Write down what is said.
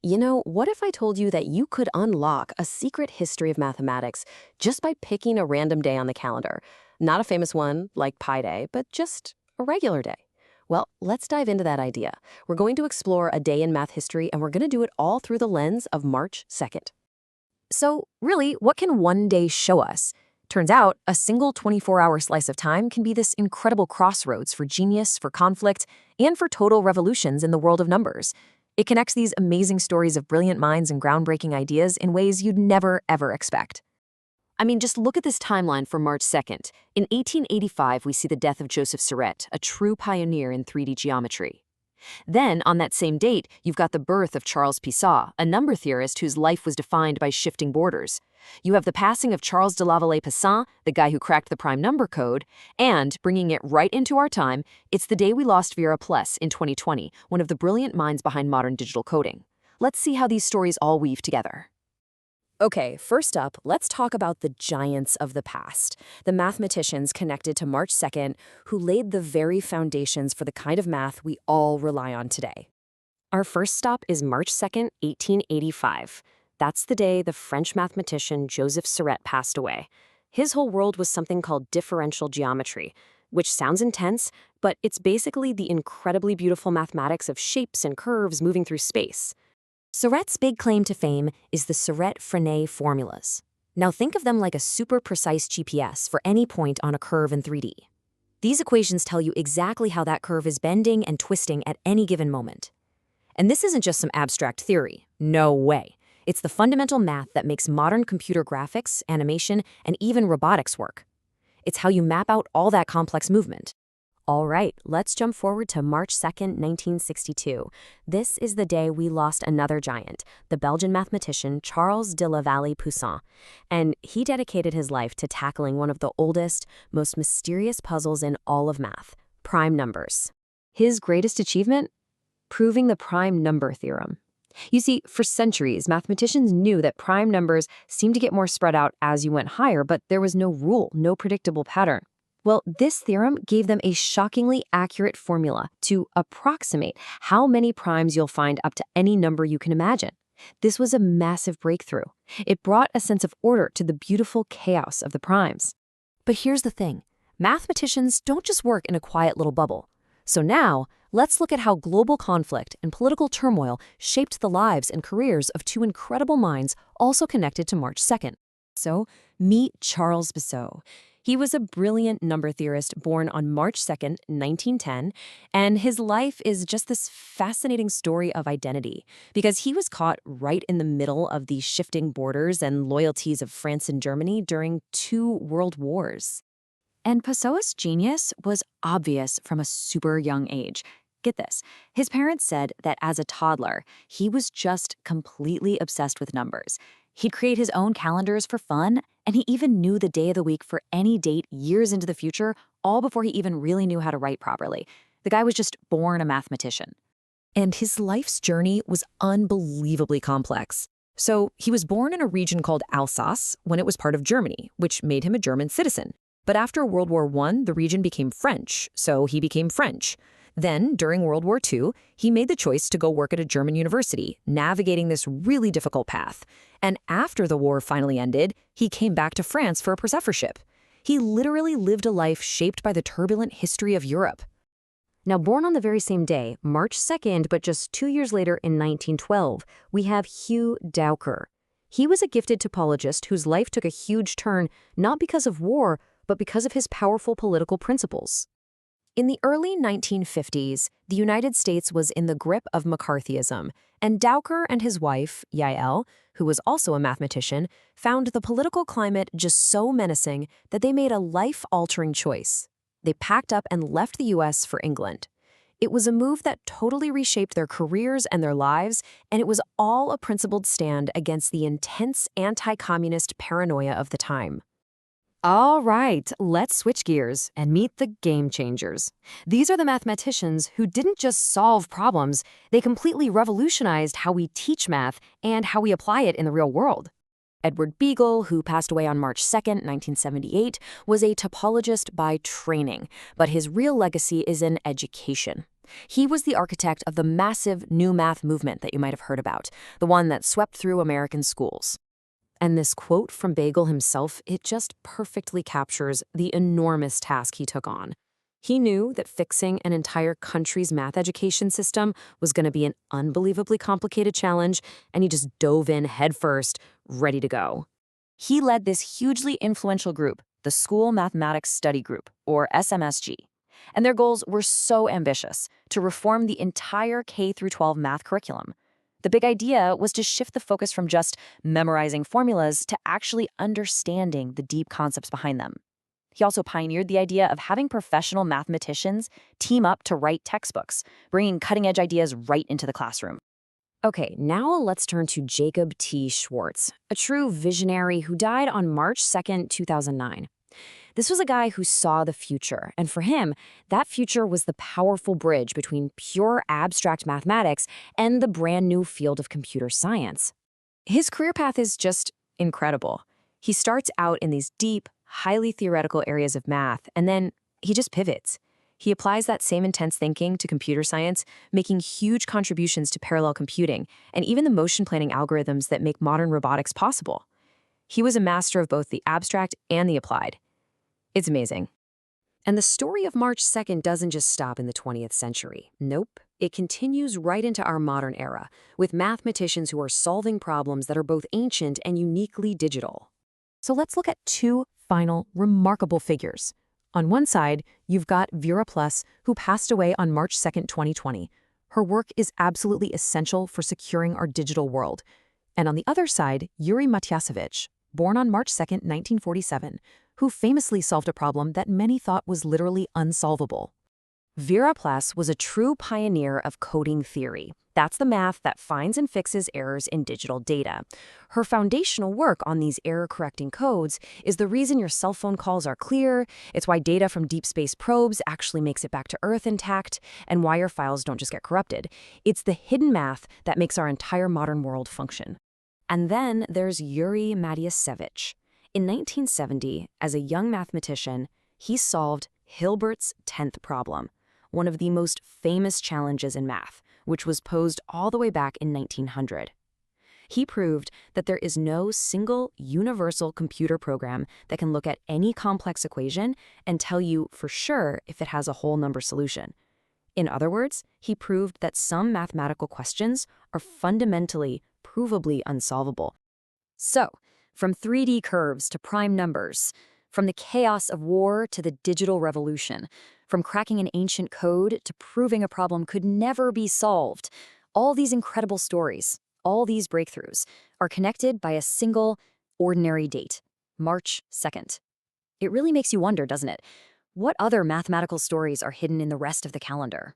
What if I told you that you could unlock a secret history of mathematics just by picking a random day on the calendar? Not a famous one like Pi Day, but just a regular day. Well, let's dive into that idea. We're going to explore a day in math history, and we're going to do it all through the lens of March 2nd. So, really, what can one day show us? Turns out, a single 24-hour slice of time can be this incredible crossroads for genius, for conflict, and for total revolutions in the world of numbers. It connects these amazing stories of brilliant minds and groundbreaking ideas in ways you'd never, ever expect. Just look at this timeline for March 2nd. In 1885, we see the death of Joseph Serret, a true pioneer in 3D geometry. Then, on that same date, you've got the birth of Charles Pisot, a number theorist whose life was defined by shifting borders. You have the passing of Charles de la Vallée Poussin, the guy who cracked the prime number code, and, bringing it right into our time, it's the day we lost Vera Pless in 2020, one of the brilliant minds behind modern digital coding. Let's see how these stories all weave together. Okay, first up, let's talk about the giants of the past, the mathematicians connected to March 2nd who laid the very foundations for the kind of math we all rely on today. Our first stop is March 2nd, 1885. That's the day the French mathematician Joseph Serret passed away. His whole world was something called differential geometry, which sounds intense, but it's basically the incredibly beautiful mathematics of shapes and curves moving through space. Serret's big claim to fame is the Serret-Frenet formulas. Now think of them like a super precise GPS for any point on a curve in 3D. These equations tell you exactly how that curve is bending and twisting at any given moment. And this isn't just some abstract theory. No way. It's the fundamental math that makes modern computer graphics, animation, and even robotics work. It's how you map out all that complex movement. All right, let's jump forward to March 2nd, 1962. This is the day we lost another giant, the Belgian mathematician Charles de la Vallée Poussin. And he dedicated his life to tackling one of the oldest, most mysterious puzzles in all of math, prime numbers. His greatest achievement? Proving the prime number theorem. You see, for centuries, mathematicians knew that prime numbers seemed to get more spread out as you went higher, but there was no rule, no predictable pattern. Well, this theorem gave them a shockingly accurate formula to approximate how many primes you'll find up to any number you can imagine. This was a massive breakthrough. It brought a sense of order to the beautiful chaos of the primes. But here's the thing. Mathematicians don't just work in a quiet little bubble. So now, let's look at how global conflict and political turmoil shaped the lives and careers of two incredible minds also connected to March 2nd. So, meet Charles Pisot. He was a brilliant number theorist born on March 2nd, 1910, and his life is just this fascinating story of identity because he was caught right in the middle of the shifting borders and loyalties of France and Germany during 2 world wars. And Pisot's genius was obvious from a super young age. Get this, his parents said that as a toddler, he was just completely obsessed with numbers. He'd create his own calendars for fun, and he even knew the day of the week for any date years into the future, all before he even really knew how to write properly. The guy was just born a mathematician. And his life's journey was unbelievably complex. So he was born in a region called Alsace when it was part of Germany, which made him a German citizen. But after World War I, the region became French, so he became French. Then, during World War II, he made the choice to go work at a German university, navigating this really difficult path. And after the war finally ended, he came back to France for a professorship. He literally lived a life shaped by the turbulent history of Europe. Now, born on the very same day, March 2nd, but just 2 years later in 1912, we have Hugh Dowker. He was a gifted topologist whose life took a huge turn, not because of war, but because of his powerful political principles. In the early 1950s, the United States was in the grip of McCarthyism, and Dowker and his wife, Yael, who was also a mathematician, found the political climate just so menacing that they made a life-altering choice. They packed up and left the U.S. for England. It was a move that totally reshaped their careers and their lives, and it was all a principled stand against the intense anti-communist paranoia of the time. All right, let's switch gears and meet the game changers. These are the mathematicians who didn't just solve problems, they completely revolutionized how we teach math and how we apply it in the real world. Edward Begle, who passed away on March 2nd, 1978, was a topologist by training, but his real legacy is in education. He was the architect of the massive new math movement that you might have heard about, the one that swept through American schools. And this quote from Begle himself, it just perfectly captures the enormous task he took on. He knew that fixing an entire country's math education system was going to be an unbelievably complicated challenge, and he just dove in headfirst, ready to go. He led this hugely influential group, the School Mathematics Study Group, or SMSG. And their goals were so ambitious, to reform the entire K-12 math curriculum. The big idea was to shift the focus from just memorizing formulas to actually understanding the deep concepts behind them. He also pioneered the idea of having professional mathematicians team up to write textbooks, bringing cutting-edge ideas right into the classroom. Okay, now let's turn to Jacob T. Schwartz, a true visionary who died on March 2nd, 2009. This was a guy who saw the future, and for him, that future was the powerful bridge between pure abstract mathematics and the brand new field of computer science. His career path is just incredible. He starts out in these deep, highly theoretical areas of math, and then he just pivots. He applies that same intense thinking to computer science, making huge contributions to parallel computing and even the motion planning algorithms that make modern robotics possible. He was a master of both the abstract and the applied. It's amazing. And the story of March 2nd doesn't just stop in the 20th century. Nope. It continues right into our modern era, with mathematicians who are solving problems that are both ancient and uniquely digital. So let's look at two final remarkable figures. On one side, you've got Vera Pless, who passed away on March 2nd, 2020. Her work is absolutely essential for securing our digital world. And on the other side, Yuri Matiyasevich, born on March 2nd, 1947, who famously solved a problem that many thought was literally unsolvable. Vera Pless was a true pioneer of coding theory. That's the math that finds and fixes errors in digital data. Her foundational work on these error-correcting codes is the reason your cell phone calls are clear, it's why data from deep space probes actually makes it back to Earth intact, and why your files don't just get corrupted. It's the hidden math that makes our entire modern world function. And then there's Yuri Matiyasevich. In 1970, as a young mathematician, he solved Hilbert's 10th problem, one of the most famous challenges in math, which was posed all the way back in 1900. He proved that there is no single universal computer program that can look at any complex equation and tell you for sure if it has a whole number solution. In other words, he proved that some mathematical questions are fundamentally, provably unsolvable. So, from 3D curves to prime numbers, from the chaos of war to the digital revolution, from cracking an ancient code to proving a problem could never be solved, all these incredible stories, all these breakthroughs, are connected by a single, ordinary date, March 2nd. It really makes you wonder, doesn't it? What other mathematical stories are hidden in the rest of the calendar?